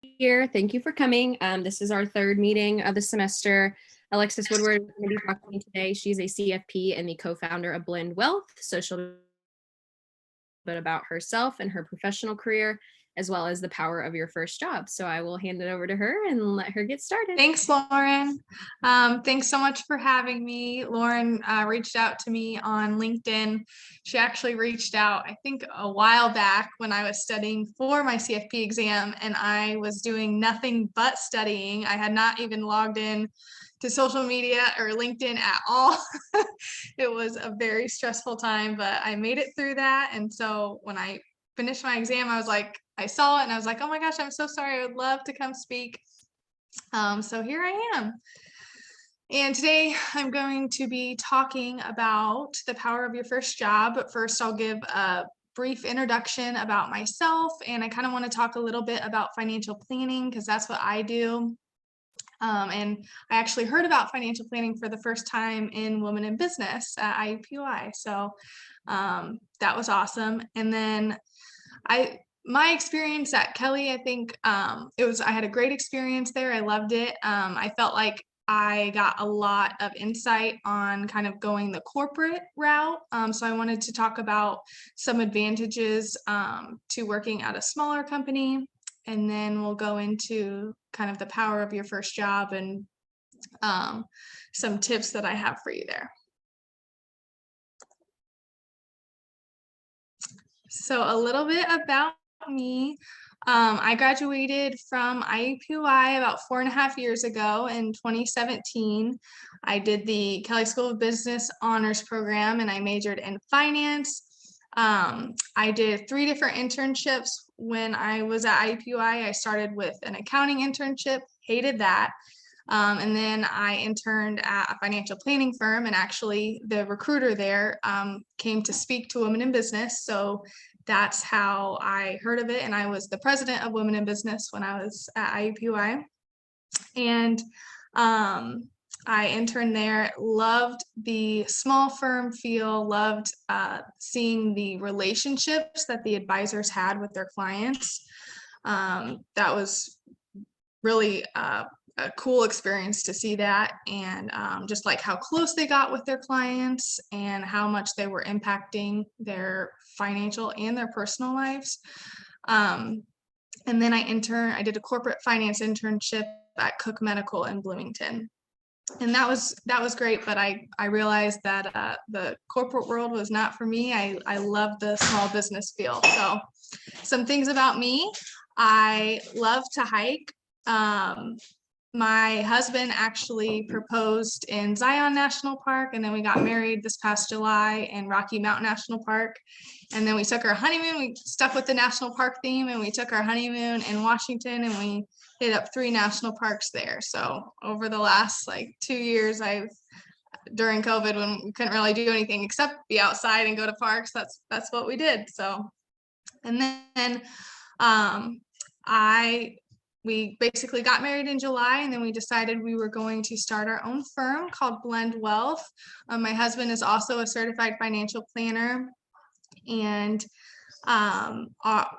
here. Thank you for coming. This is our third meeting of the semester. Alexis Woodward is going to be talking today. She's a CFP and the co-founder of Blend Wealth. So she'll bit about herself and her professional career, as well as the power of your first job. So I will hand it over to her and let her get started. Thanks, Lauren. Thanks so much for having me. Lauren reached out to me on LinkedIn. She actually reached out, I think, a while back when I was studying for my CFP exam, and I was doing nothing but studying. I had not even logged in to social media or LinkedIn at all. It was a very stressful time, but I made it through that. And so when I finished my exam, I saw it and I was like, oh my gosh, I'm so sorry. I would love to come speak. So here I am. And today I'm going to be talking about the power of your first job. But first, I'll give a brief introduction about myself. And I kind of want to talk a little bit about financial planning because that's what I do. And I actually heard about financial planning for the first time in Women in Business at IUPUI. So that was awesome. And then my experience at Kelly, I think I had a great experience there. I loved it. I felt like I got a lot of insight on kind of going the corporate route. So I wanted to talk about some advantages to working at a smaller company. And then we'll go into kind of the power of your first job and some tips that I have for you there. So a little bit about me. I graduated from IUPUI about 4.5 years ago in 2017. I did the Kelly School of Business Honors Program and I majored in finance. I did 3 different internships when I was at IUPUI. I started with an accounting internship, hated that. And then I interned at a financial planning firm, and actually the recruiter there came to speak to Women in Business. So that's how I heard of it. And I was the president of Women in Business when I was at IUPUI. And I interned there, loved the small firm feel, loved seeing the relationships that the advisors had with their clients. That was really a cool experience to see that, and just like how close they got with their clients and how much they were impacting their financial and their personal lives. And then I did a corporate finance internship at Cook Medical in Bloomington. And that was great, but I realized that the corporate world was not for me. I love the small business feel. So some things about me: I love to hike. My husband actually proposed in Zion National Park, and then we got married this past July in Rocky Mountain National Park. And then we took our honeymoon. We stuck with the national park theme, and we took our honeymoon in Washington, and we hit up 3 national parks there. So over the last 2 years, during COVID, when we couldn't really do anything except be outside and go to parks, that's what we did. So, and then we basically got married in July, and then we decided we were going to start our own firm called Blend Wealth. My husband is also a certified financial planner, and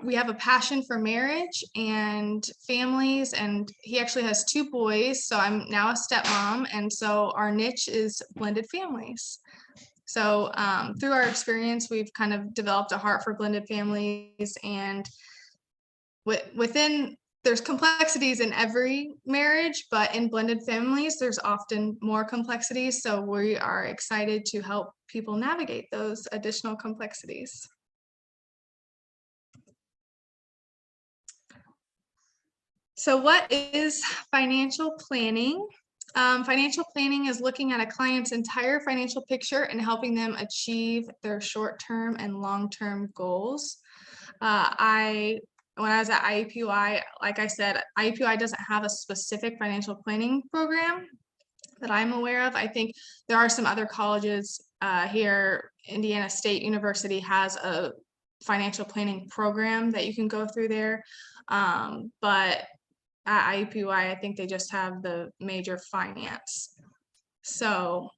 we have a passion for marriage and families, and he actually has 2 boys. So I'm now a stepmom, and so our niche is blended families. So through our experience, we've kind of developed a heart for blended families, and there's complexities in every marriage, but in blended families, there's often more complexities. So we are excited to help people navigate those additional complexities. So what is financial planning? Financial planning is looking at a client's entire financial picture and helping them achieve their short-term and long-term goals. When I was at IUPUI, like I said, IUPUI doesn't have a specific financial planning program that I'm aware of. I think there are some other colleges here. Indiana State University has a financial planning program that you can go through there. But at IUPUI, I think they just have the major finance. So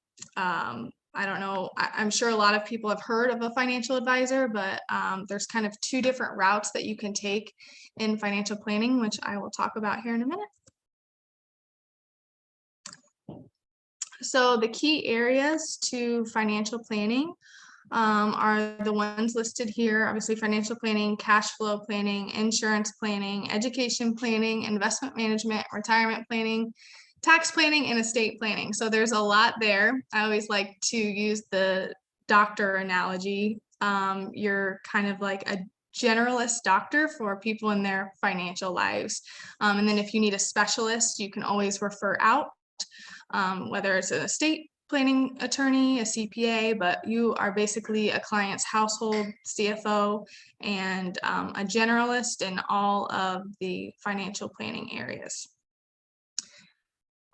I don't know, I'm sure a lot of people have heard of a financial advisor, but there's kind of two different routes that you can take in financial planning, which I will talk about here in a minute. So the key areas to financial planning are the ones listed here. Obviously, financial planning, cash flow planning, insurance planning, education planning, investment management, retirement planning, tax planning, and estate planning. So there's a lot there. I always like to use the doctor analogy. You're kind of like a generalist doctor for people in their financial lives. And then if you need a specialist, you can always refer out, whether it's an estate planning attorney, a CPA, but you are basically a client's household CFO and a generalist in all of the financial planning areas.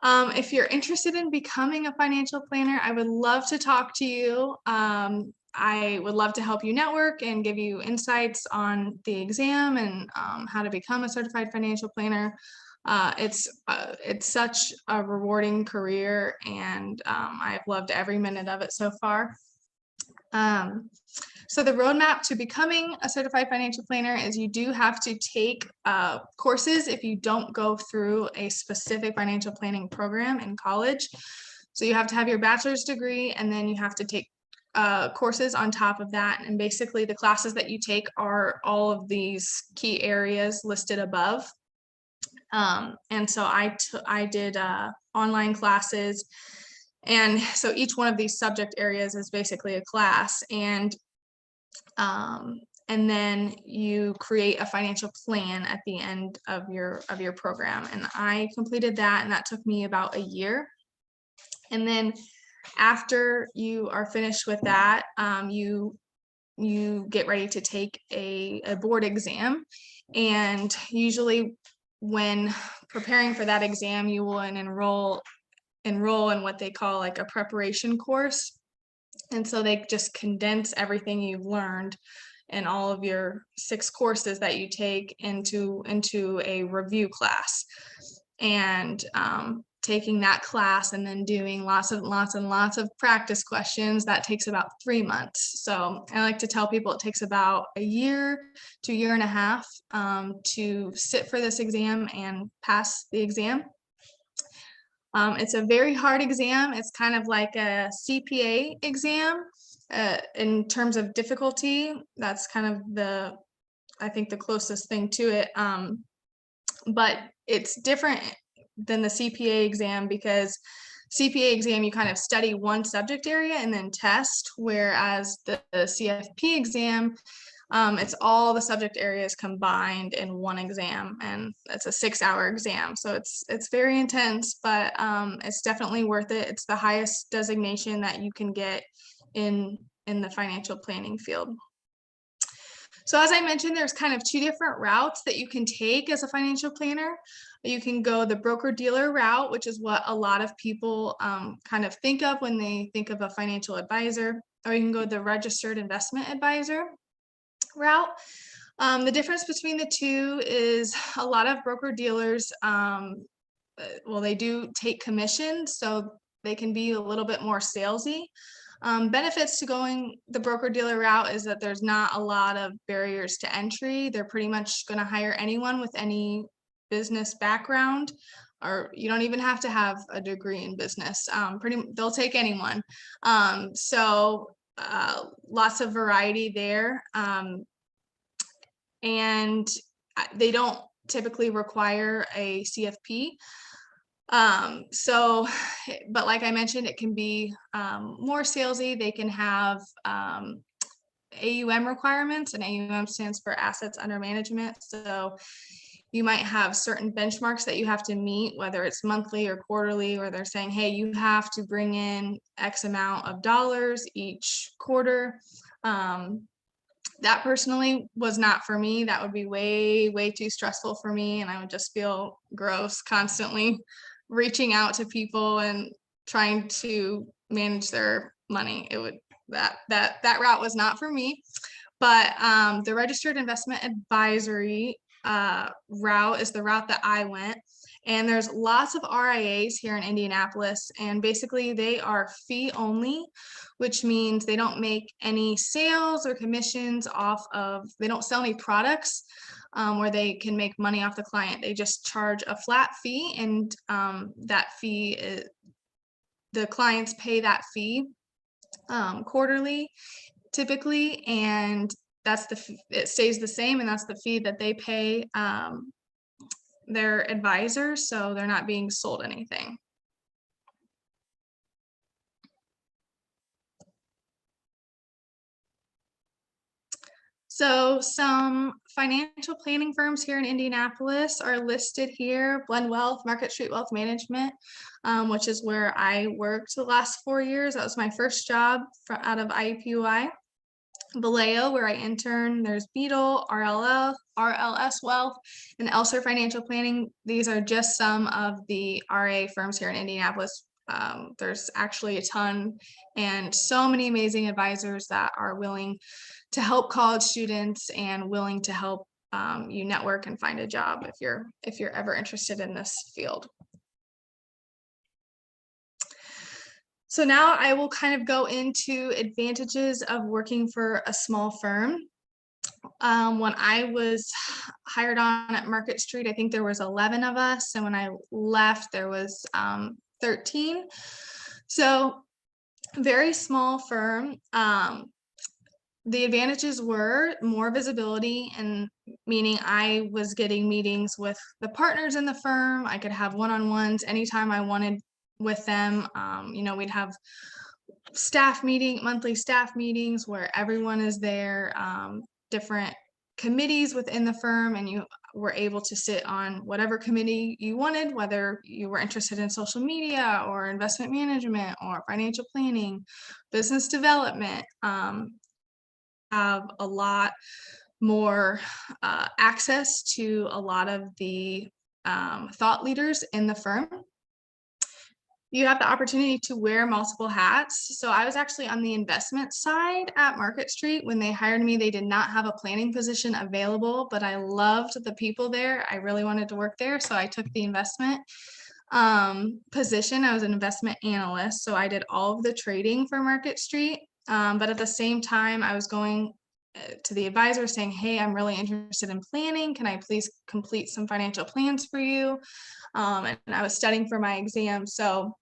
If you're interested in becoming a financial planner, I would love to talk to you. I would love to help you network and give you insights on the exam and how to become a certified financial planner. It's such a rewarding career, and I've loved every minute of it so far. So the roadmap to becoming a certified financial planner is you do have to take courses if you don't go through a specific financial planning program in college. So you have to have your bachelor's degree, and then you have to take courses on top of that. And basically the classes that you take are all of these key areas listed above. And so I did online classes. And so each one of these subject areas is basically a class. And then you create a financial plan at the end of your program. And I completed that, and that took me about a year. And then after you are finished with that, you get ready to take a board exam. And usually when preparing for that exam, you will enroll in what they call like a preparation course. And so they just condense everything you've learned in all of your 6 courses that you take into a review class. And taking that class and then doing lots of practice questions, that takes about 3 months. So I like to tell people it takes about a year to a year and a half to sit for this exam and pass the exam. It's a very hard exam. It's kind of like a CPA exam in terms of difficulty. That's kind of I think the closest thing to it. But it's different than the CPA exam, because CPA exam, you kind of study one subject area and then test, whereas the CFP exam, it's all the subject areas combined in one exam, and it's a 6-hour exam. So it's very intense, but it's definitely worth it. It's the highest designation that you can get in the financial planning field. So as I mentioned, there's kind of 2 different routes that you can take as a financial planner. You can go the broker-dealer route, which is what a lot of people kind of think of when they think of a financial advisor, or you can go the registered investment advisor route. The difference between the 2 is a lot of broker-dealers, well, they do take commissions, so they can be a little bit more salesy. Benefits to going the broker-dealer route is that there's not a lot of barriers to entry. They're pretty much going to hire anyone with any business background, or you don't even have to have a degree in business. They'll take anyone. So lots of variety there. And they don't typically require a CFP. But like I mentioned, it can be more salesy. They can have AUM requirements, and AUM stands for assets under management. So you might have certain benchmarks that you have to meet, whether it's monthly or quarterly, where they're saying, hey, you have to bring in X amount of dollars each quarter. That personally was not for me. That would be way too stressful for me, and I would just feel gross constantly reaching out to people and trying to manage their money. That route was not for me. But the registered investment advisory route is the route that I went. And there's lots of RIAs here in Indianapolis, and basically they are fee only, which means they don't make any sales or commissions they don't sell any products where they can make money off the client. They just charge a flat fee, and that fee, the clients pay that fee quarterly typically, and it stays the same, and that's the fee that they pay their advisors, so they're not being sold anything. So some financial planning firms here in Indianapolis are listed here: Blend Wealth, Market Street Wealth Management, which is where I worked the last 4 years. That was my first job out of IUPUI. Vallejo, where I interned. There's Beetle, RLS Wealth, and Elser Financial Planning. These are just some of the RA firms here in Indianapolis. There's actually a ton, and so many amazing advisors that are willing to help college students and willing to help you network and find a job if you're ever interested in this field. So now I will kind of go into advantages of working for a small firm. When I was hired on at Market Street, I think there was 11 of us, and when I left, there was 13. So very small firm. The advantages were more visibility, and meaning I was getting meetings with the partners in the firm. I could have one-on-ones anytime I wanted with them. We'd have monthly staff meetings where everyone is there, different committees within the firm, and you were able to sit on whatever committee you wanted, whether you were interested in social media or investment management or financial planning, business development. Have a lot more access to a lot of the thought leaders in the firm. You have the opportunity to wear multiple hats. So I was actually on the investment side at Market Street. When they hired me, they did not have a planning position available, but I loved the people there. I really wanted to work there, so I took the investment position. I was an investment analyst, so I did all of the trading for Market Street. But at the same time, I was going to the advisor saying, hey, I'm really interested in planning. Can I please complete some financial plans for you? And I was studying for my exam, so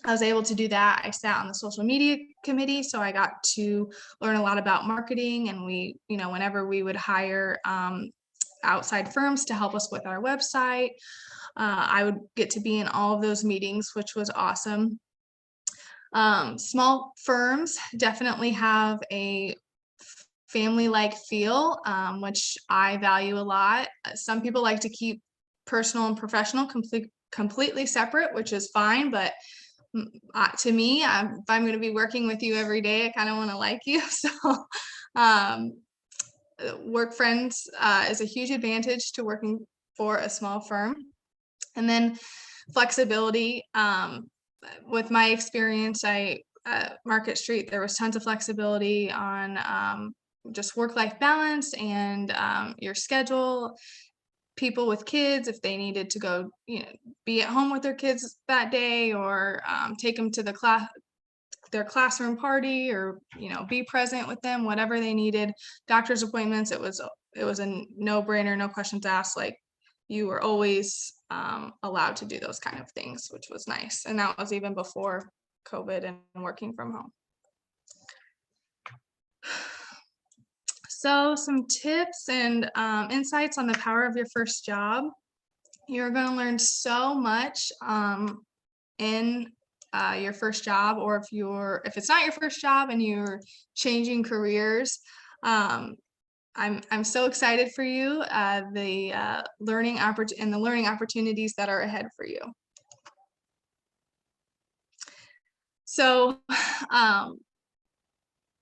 I was able to do that. I sat on the social media committee, so I got to learn a lot about marketing, and whenever we would hire outside firms to help us with our website, I would get to be in all of those meetings, which was awesome. Small firms definitely have a family-like feel, which I value a lot. Some people like to keep personal and professional completely separate, which is fine, but to me, if I'm going to be working with you every day, I kind of want to like you. So work friends is a huge advantage to working for a small firm. And then flexibility. With my experience, at Market Street, there was tons of flexibility on just work-life balance and your schedule. People with kids, if they needed to go, be at home with their kids that day, or take them to their classroom party, or be present with them, whatever they needed. Doctor's appointments, it was a no-brainer, no questions asked. Like, you were always allowed to do those kind of things, which was nice. And that was even before COVID and working from home. So some tips and insights on the power of your first job. You're going to learn so much in your first job, or if it's not your first job and you're changing careers. I'm so excited for you, the learning opportunities that are ahead for you. So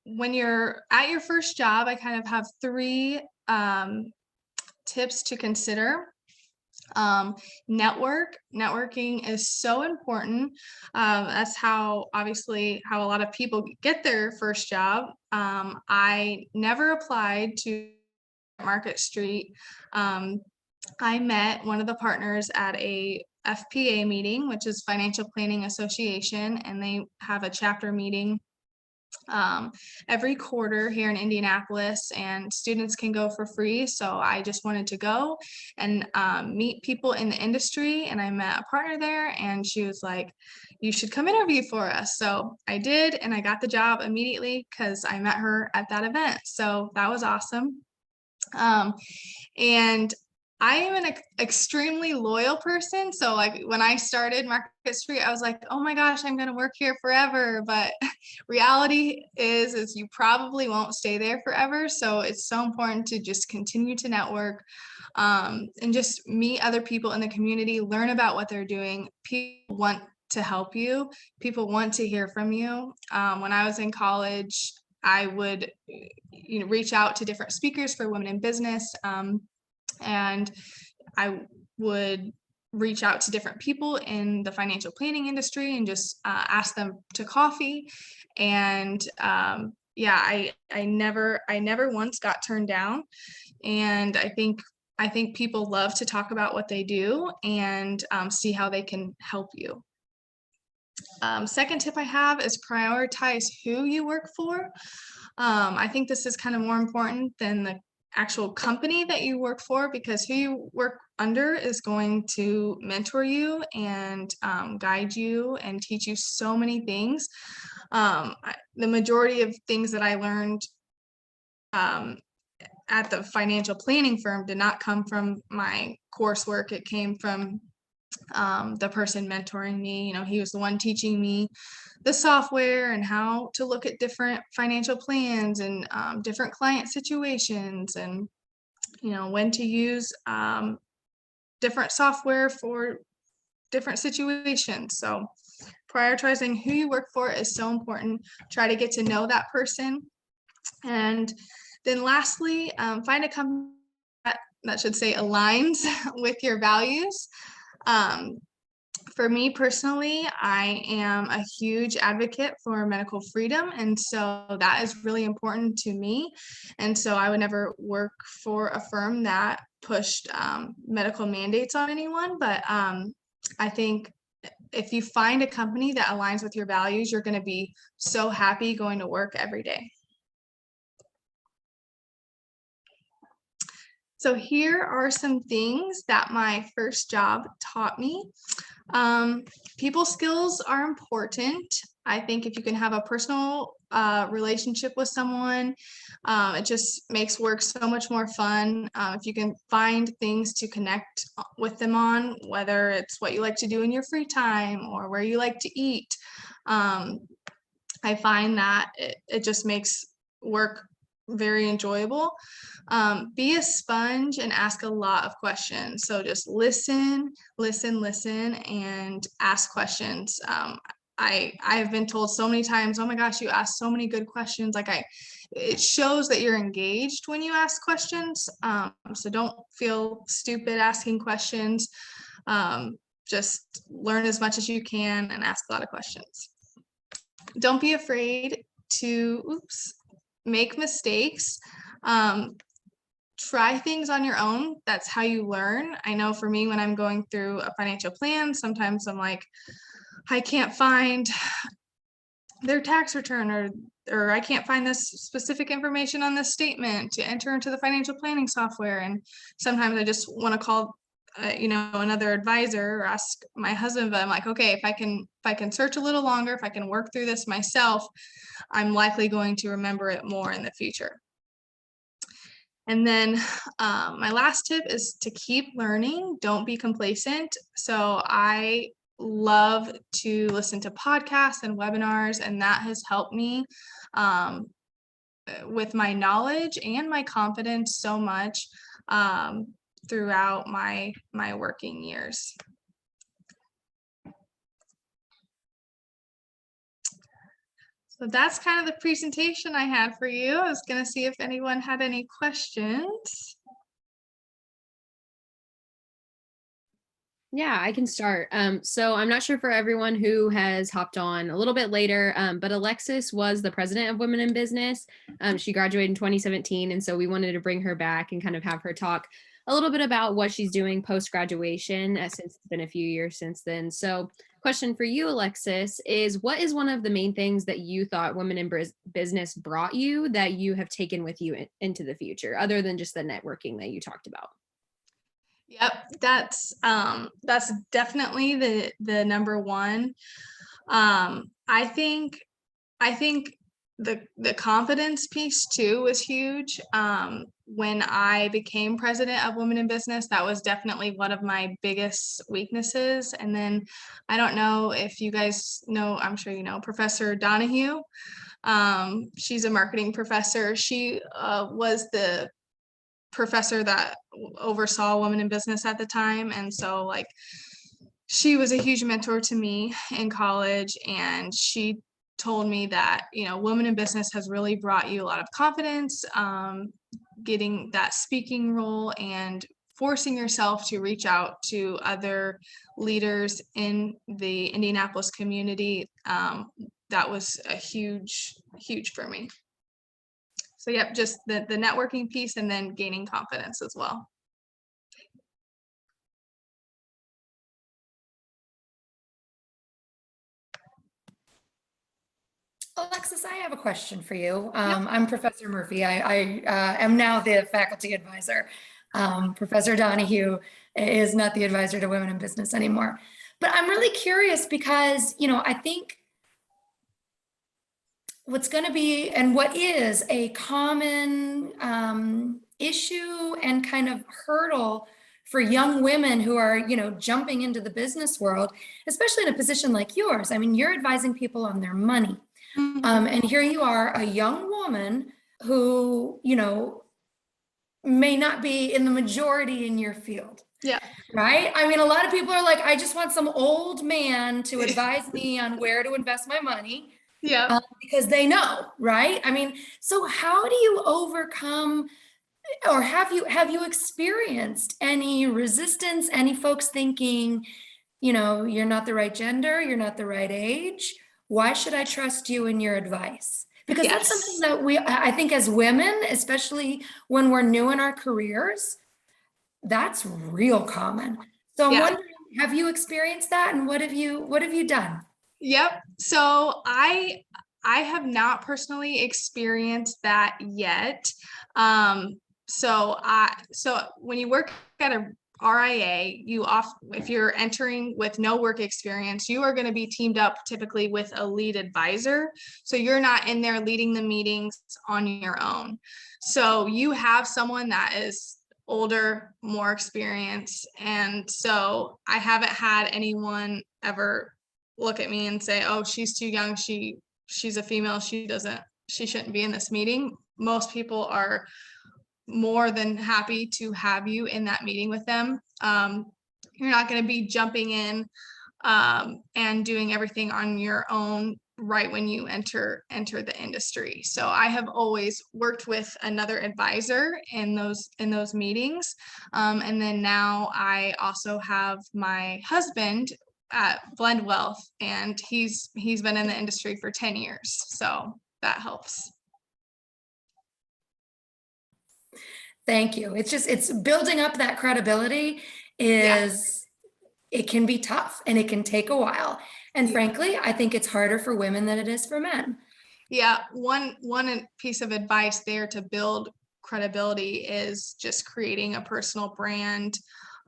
when you're at your first job, I kind of have 3 tips to consider. Networking is so important. That's how a lot of people get their first job. I never applied to Market Street. I met one of the partners at a FPA meeting, which is Financial Planning Association, and they have a chapter meeting every quarter here in Indianapolis, and students can go for free. So I just wanted to go and meet people in the industry, and I met a partner there, and she was like, you should come interview for us. So I did, and I got the job immediately because I met her at that event. So that was awesome. And I am an extremely loyal person. So like when I started Market Street, I was like, oh my gosh, I'm going to work here forever. But reality is you probably won't stay there forever. So it's so important to just continue to network, and just meet other people in the community, learn about what they're doing. People want to help you. People want to hear from you. When I was in college, I would reach out to different speakers for women in business. And I would reach out to different people in the financial planning industry and just ask them to coffee. And yeah, I never once got turned down. And I think people love to talk about what they do and see how they can help you. Second tip I have is prioritize who you work for. I think this is kind of more important than the actual company that you work for, because who you work under is going to mentor you and guide you and teach you so many things. The majority of things that I learned at the financial planning firm did not come from my coursework. It came from the person mentoring me. He was the one teaching me the software and how to look at different financial plans and different client situations, and when to use different software for different situations. So prioritizing who you work for is so important. Try to get to know that person. And then lastly, find a company that should say aligns with your values. For me personally, I am a huge advocate for medical freedom, and so that is really important to me. And so I would never work for a firm that pushed medical mandates on anyone. But I think if you find a company that aligns with your values, you're going to be so happy going to work every day. So here are some things that my first job taught me. People skills are important. I think if you can have a personal relationship with someone, it just makes work so much more fun. If you can find things to connect with them on, whether it's what you like to do in your free time or where you like to eat, I find that it just makes work very enjoyable. Be a sponge and ask a lot of questions. So just listen, and ask questions. I've been told so many times, oh my gosh, you ask so many good questions. It shows that you're engaged when you ask questions. So don't feel stupid asking questions. Just learn as much as you can and ask a lot of questions. Don't be afraid to make mistakes. Try things on your own. That's how you learn. I know for me, when I'm going through a financial plan, sometimes I'm like, I can't find their tax return, or I can't find this specific information on this statement to enter into the financial planning software. And sometimes I just want to call another advisor or ask my husband. But I'm like, okay, if I can search a little longer, if I can work through this myself, I'm likely going to remember it more in the future. And then my last tip is to keep learning. Don't be complacent. So I love to listen to podcasts and webinars, and that has helped me with my knowledge and my confidence so much throughout my working years. So that's kind of the presentation I had for you. I was going to see if anyone had any questions. Yeah, I can start. So I'm not sure for everyone who has hopped on a little bit later, but Alexis was the president of Women in Business. She graduated in 2017, and so we wanted to bring her back and kind of have her talk a little bit about what she's doing post-graduation, since it's been a few years since then. So question for you, Alexis, is what is one of the main things that you thought Women in Business brought you that you have taken with you into the future, other than just the networking that you talked about? Yep, that's definitely the number one. I think the confidence piece too was huge. When I became president of Women in Business, that was definitely one of my biggest weaknesses. And then I don't know if you guys know, I'm sure you know, Professor Donahue. She's a marketing professor. She was the professor that oversaw Women in Business at the time. And so like she was a huge mentor to me in college, and she told me that, you know, Women in Business has really brought you a lot of confidence, getting that speaking role and forcing yourself to reach out to other leaders in the Indianapolis community. That was a huge for me. So yep, just the networking piece and then gaining confidence as well. Alexis, I have a question for you. I'm Professor Murphy. I am now the faculty advisor. Professor Donahue is not the advisor to Women in Business anymore. But I'm really curious because, you know, I think what's going to be and what is a common issue and kind of hurdle for young women who are, you know, jumping into the business world, especially in a position like yours. I mean, you're advising people on their money. And here you are, a young woman who, you know, may not be in the majority in your field. Yeah. Right? I mean, a lot of people are like, I just want some old man to advise me on where to invest my money. Yeah. Because they know, right? I mean, so how do you overcome, or have you experienced any resistance, any folks thinking, you know, you're not the right gender, you're not the right age? Why should I trust you in your advice? Because that's something that I think as women, especially when we're new in our careers, that's real common. So I'm wondering, have you experienced that, and what have you done? Yep. So I have not personally experienced that yet. So when you work at a RIA, if you're entering with no work experience, you are going to be teamed up typically with a lead advisor. So you're not in there leading the meetings on your own. So you have someone that is older, more experienced. And so I haven't had anyone ever look at me and say, oh, she's too young, she's a female, she shouldn't be in this meeting. Most people are more than happy to have you in that meeting with them. You're not going to be jumping in and doing everything on your own right when you enter the industry. So I have always worked with another advisor in those meetings. And then now I also have my husband at Blend Wealth, and he's been in the industry for 10 years. So that helps. Thank you. It's building up that credibility it can be tough and it can take a while. And frankly, I think it's harder for women than it is for men. Yeah. One piece of advice there to build credibility is just creating a personal brand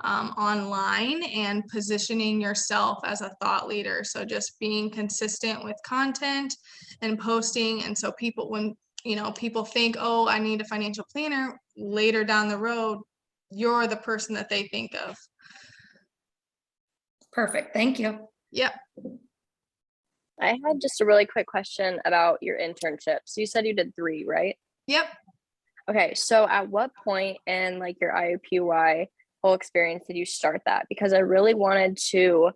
online and positioning yourself as a thought leader. So just being consistent with content and posting. And so when people think, oh, I need a financial planner, later down the road, you're the person that they think of. Perfect. Thank you. Yep. I had just a really quick question about your internships. You said you did 3, right? Yep. Okay, so at what point in like your IUPUI whole experience did you start that? Because I really wanted to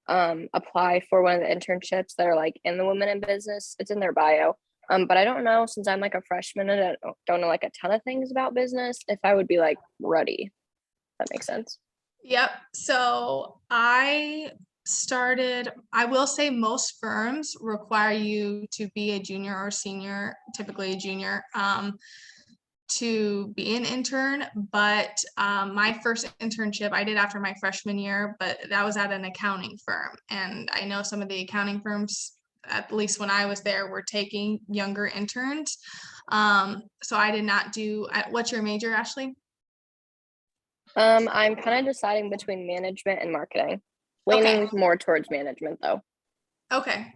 apply for one of the internships that are like in the Women in Business. It's in their bio. But I don't know, since I'm like a freshman and I don't know like a ton of things about business, if I would be like ready. That makes sense. Yep. So I will say most firms require you to be a junior or senior, typically a junior, to be an intern, but my first internship I did after my freshman year, but that was at an accounting firm. And I know some of the accounting firms, at least when I was there, were taking younger interns. So I did not do, what's your major, Ashley? I'm kind of deciding between management and marketing, leaning more towards management though. Okay.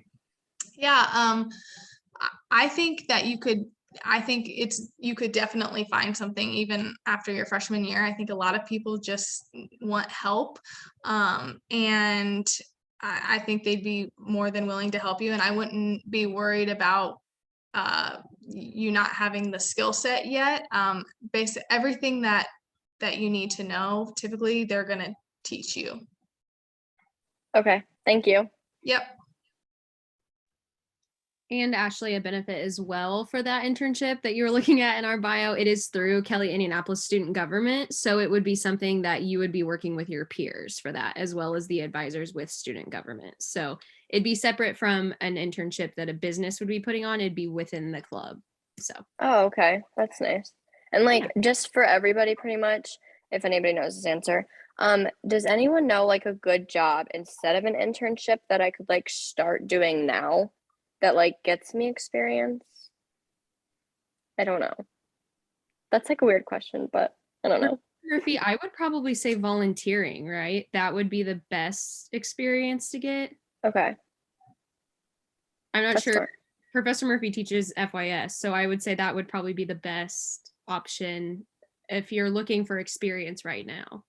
Yeah. I think that you could definitely find something even after your freshman year. I think a lot of people just want help. And I think they'd be more than willing to help you. And I wouldn't be worried about you not having the skill set yet. Everything that you need to know, typically they're going to teach you. Okay, thank you. Yep. And Ashley, a benefit as well for that internship that you were looking at in our bio, it is through Kelly Indianapolis Student Government. So it would be something that you would be working with your peers for that, as well as the advisors with student government. So it'd be separate from an internship that a business would be putting on. It'd be within the club. So. Oh, okay, that's nice. And like, just for everybody pretty much, if anybody knows this answer, does anyone know like a good job instead of an internship that I could like start doing now that like gets me experience? I don't know. That's like a weird question, but I don't know. Murphy, I would probably say volunteering, right? That would be the best experience to get. Okay. I'm not That's sure. smart. Professor Murphy teaches FYS, so I would say that would probably be the best option if you're looking for experience right now.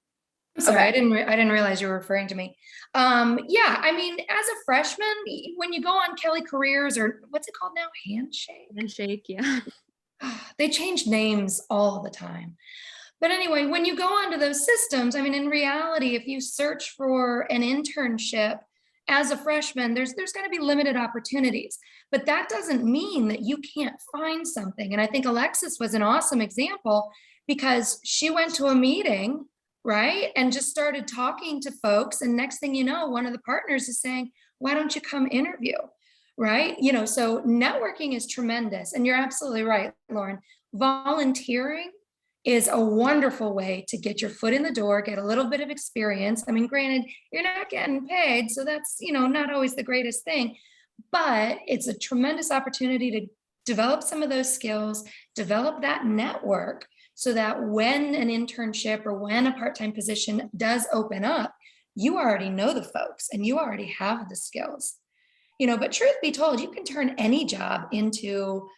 Sorry, Okay. I didn't realize you were referring to me. Yeah, I mean, as a freshman, when you go on Kelly Careers, or what's it called now? Handshake, yeah. They change names all the time. But anyway, when you go onto those systems, I mean, in reality, if you search for an internship as a freshman, there's going to be limited opportunities. But that doesn't mean that you can't find something. And I think Alexis was an awesome example because she went to a meeting, right, and just started talking to folks. And next thing you know, one of the partners is saying, why don't you come interview? Right? You know, so networking is tremendous. And you're absolutely right, Lauren. Volunteering is a wonderful way to get your foot in the door, get a little bit of experience. I mean, granted, you're not getting paid, so that's, you know, not always the greatest thing, but it's a tremendous opportunity to develop some of those skills, develop that network, so that when an internship or when a part-time position does open up, you already know the folks and you already have the skills. You know, but truth be told, you can turn any job into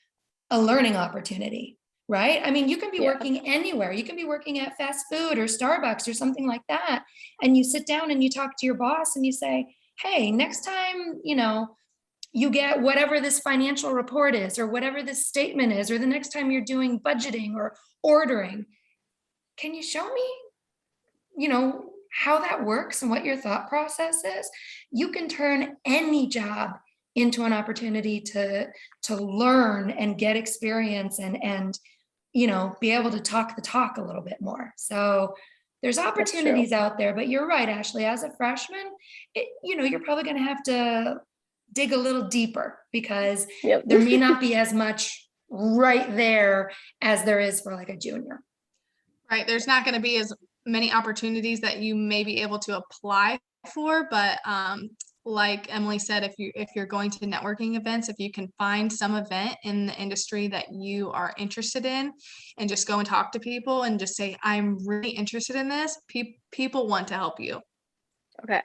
a learning opportunity, right? I mean, you can be working anywhere. You can be working at fast food or Starbucks or something like that. And you sit down and you talk to your boss and you say, hey, next time, you know, you get whatever this financial report is or whatever this statement is, or the next time you're doing budgeting or ordering, can you show me, you know, how that works and what your thought process is? You can turn any job into an opportunity to learn and get experience and you know, be able to talk the talk a little bit more. So there's opportunities out there, but you're right, Ashley, as a freshman, you know, you're probably going to have to dig a little deeper because there may not be as much right there as there is for like a junior. Right. There's not going to be as many opportunities that you may be able to apply for, but like Emily said, if you're going to networking events, if you can find some event in the industry that you are interested in and just go and talk to people and just say, I'm really interested in this, people want to help you. Okay.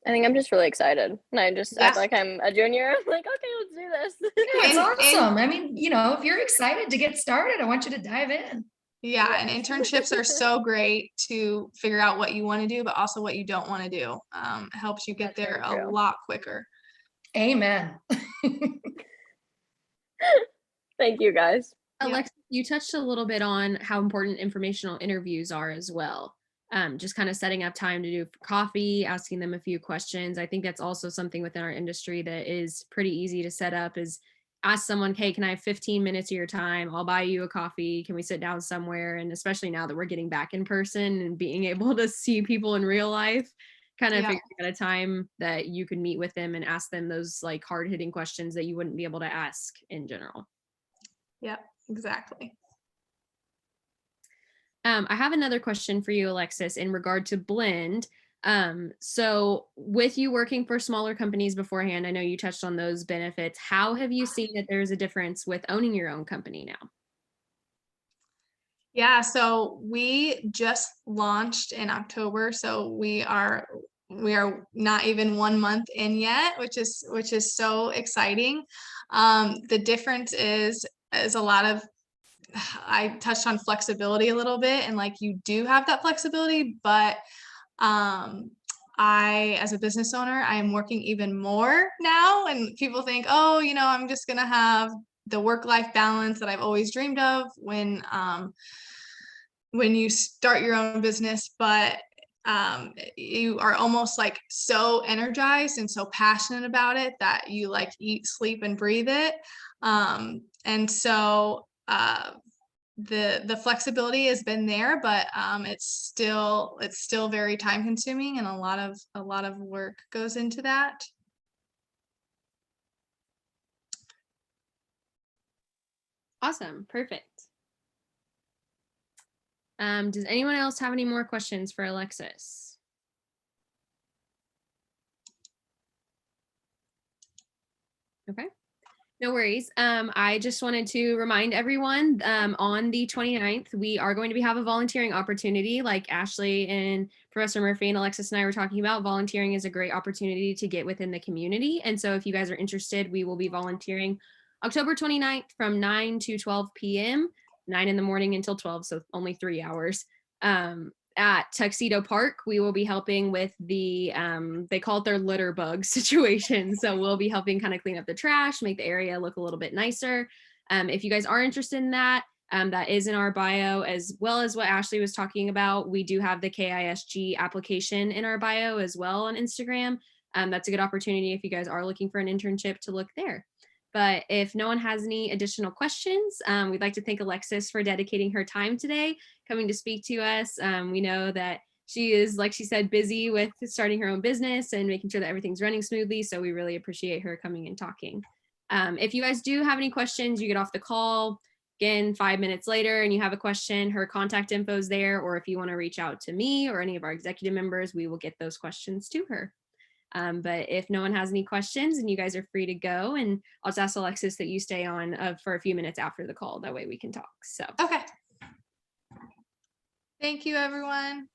I think I'm just really excited. And I just act like I'm a junior. I'm like, okay, let's do this. Yeah, it's awesome. I mean, you know, if you're excited to get started, I want you to dive in. Yeah, and internships are so great to figure out what you want to do, but also what you don't want to do. It helps you get there a lot quicker. Amen. Thank you, guys. Alexis, you touched a little bit on how important informational interviews are as well. Just kind of setting up time to do coffee, asking them a few questions. I think that's also something within our industry that is pretty easy to set up, is ask someone, hey, can I have 15 minutes of your time? I'll buy you a coffee. Can we sit down somewhere? And especially now that we're getting back in person and being able to see people in real life, kind of figuring out a time that you can meet with them and ask them those like hard hitting questions that you wouldn't be able to ask in general. Yep, exactly. I have another question for you, Alexis, in regard to Blend. So with you working for smaller companies beforehand, I know you touched on those benefits. How have you seen that there's a difference with owning your own company now? Yeah, so we just launched in October, so we are not even 1 month in yet, which is so exciting. The difference is a lot of I touched on flexibility a little bit, and like you do have that flexibility, but I, as a business owner, I am working even more now, and people think, oh, I'm just gonna have the work-life balance that I've always dreamed of when you start your own business, but you are almost like so energized and so passionate about it that you like eat, sleep, and breathe it. And so the flexibility has been there, but it's still very time consuming, and a lot of work goes into that. Awesome. Perfect. Does anyone else have any more questions for Alexis? Okay. No worries. I just wanted to remind everyone on the 29th, we are going to have a volunteering opportunity like Ashley and Professor Murphy and Alexis and I were talking about. Volunteering is a great opportunity to get within the community. And so if you guys are interested, we will be volunteering October 29th from 9 to 12 p.m., 9 in the morning until 12, so only 3 hours. At Tuxedo Park, we will be helping with the, they call it their litter bug situation. So we'll be helping kind of clean up the trash, make the area look a little bit nicer. If you guys are interested in that, that is in our bio, as well as what Ashley was talking about. We do have the KISG application in our bio as well on Instagram. That's a good opportunity if you guys are looking for an internship to look there. But if no one has any additional questions, we'd like to thank Alexis for dedicating her time today, coming to speak to us. We know that she is, like she said, busy with starting her own business and making sure that everything's running smoothly. So we really appreciate her coming and talking. If you guys do have any questions, you get off the call again 5 minutes later and you have a question, her contact info is there. Or if you want to reach out to me or any of our executive members, we will get those questions to her. But if no one has any questions, and you guys are free to go, and I'll just ask Alexis that you stay on for a few minutes after the call. That way we can talk. So. Okay. Thank you, everyone.